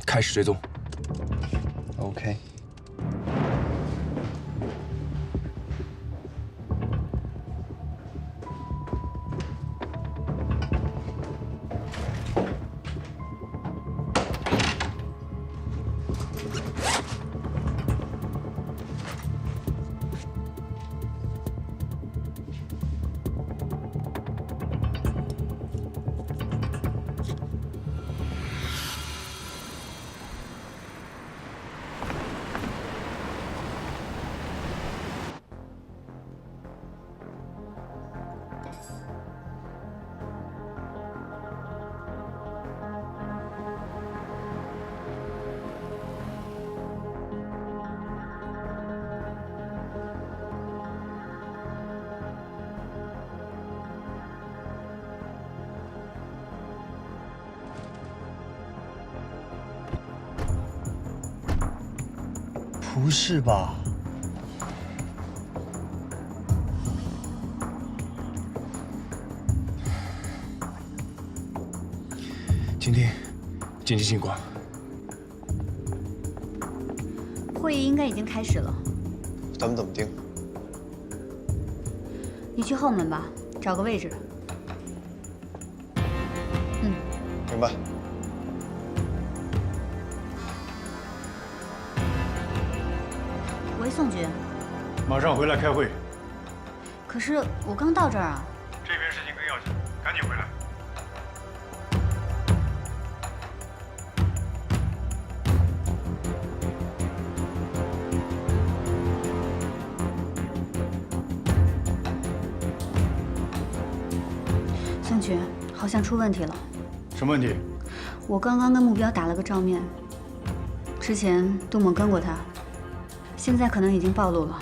开始追踪。OK。不是吧？请听，紧急情况。会议应该已经开始了。咱们怎么定？你去后门吧，找个位置。明白。喂，宋局。马上回来开会。可是我刚到这儿啊。这边事情更要紧，赶紧回来。宋局，好像出问题了。什么问题？我刚刚跟目标打了个照面，之前杜某跟过他，现在可能已经暴露了。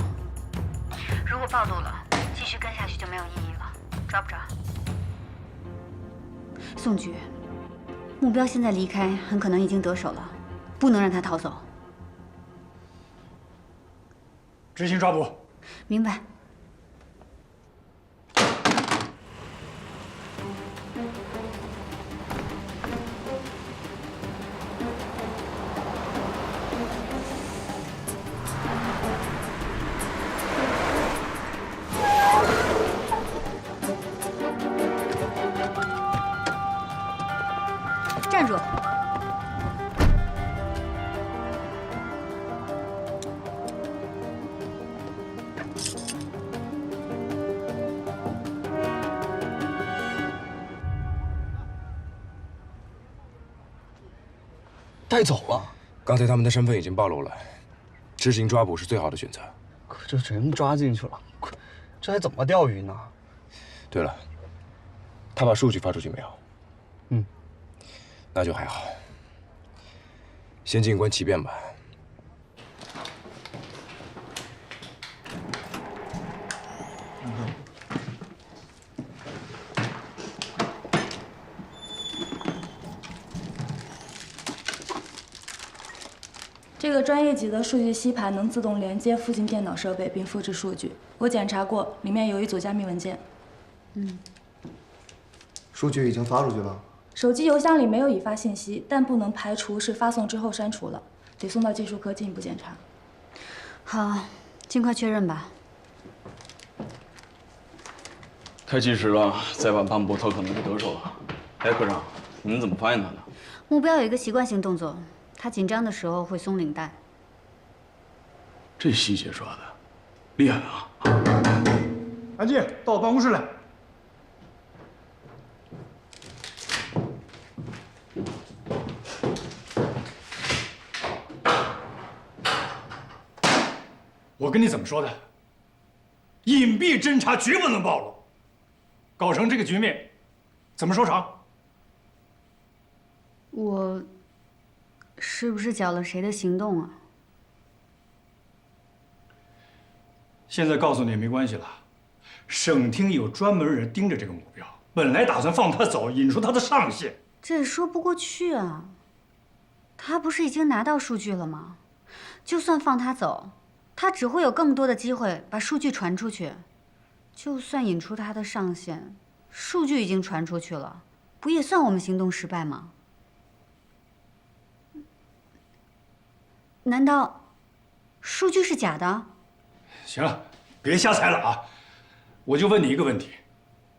如果暴露了，继续跟下去就没有意义了，抓不抓？宋局，目标现在离开，很可能已经得手了，不能让他逃走。执行抓捕。明白。站住！带走了。刚才他们的身份已经暴露了，执行抓捕是最好的选择。可这人抓进去了，这还怎么钓鱼呢？对了，他把数据发出去没有？那就还好。先静观其变吧。这个专业级的数据吸盘能自动连接附近电脑设备并复制数据。我检查过，里面有一组加密文件。数据已经发出去了。手机邮箱里没有已发信息，但不能排除是发送之后删除了，得送到技术科进一步检查。好，尽快确认吧。太及时了，再晚巴姆伯特可能就得手了。哎，科长，你们怎么发现他的？目标有一个习惯性动作，他紧张的时候会松领带。这细节抓的厉害啊！安静，到我办公室来。我跟你怎么说的？隐蔽侦查绝不能暴露，搞成这个局面，怎么收场？我是不是搅了谁的行动啊？现在告诉你也没关系了，省厅有专门人盯着这个目标，本来打算放他走，引出他的上线。这也说不过去啊。他不是已经拿到数据了吗？就算放他走，他只会有更多的机会把数据传出去。就算引出他的上线，数据已经传出去了，不也算我们行动失败吗？难道数据是假的？行了，别瞎猜了啊！我就问你一个问题：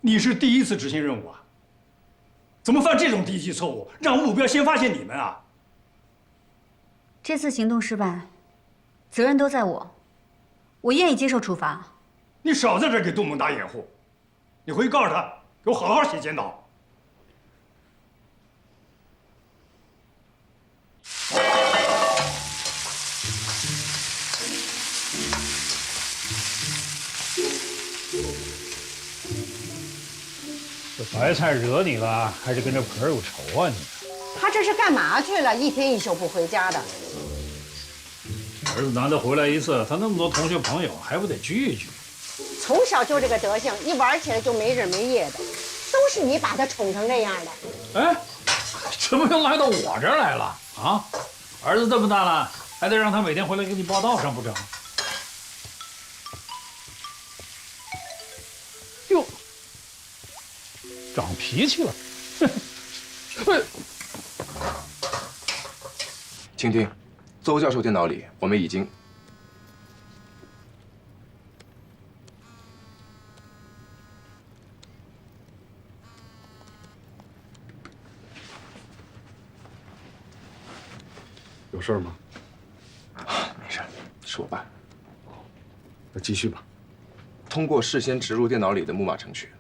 你是第一次执行任务啊？怎么犯这种低级错误，让目标先发现你们啊？这次行动失败，责任都在我，我愿意接受处罚。你少在这儿给杜猛打掩护，你回去告诉他，给我好好写检讨。这白菜惹你了，还是跟这盆有仇啊你？他这是干嘛去了？一天一宿不回家的。儿子难得回来一次，他那么多同学朋友，还不得聚一聚？从小就这个德行，一玩起来就没日没夜的，都是你把他宠成这样的。哎，怎么又来到我这儿来了啊？儿子这么大了，还得让他每天回来给你报道上不成？哟，长脾气了。倾听，邹教授电脑里我们已经。有事吗？没事，是我爸。那继续吧。通过事先植入电脑里的木马程序，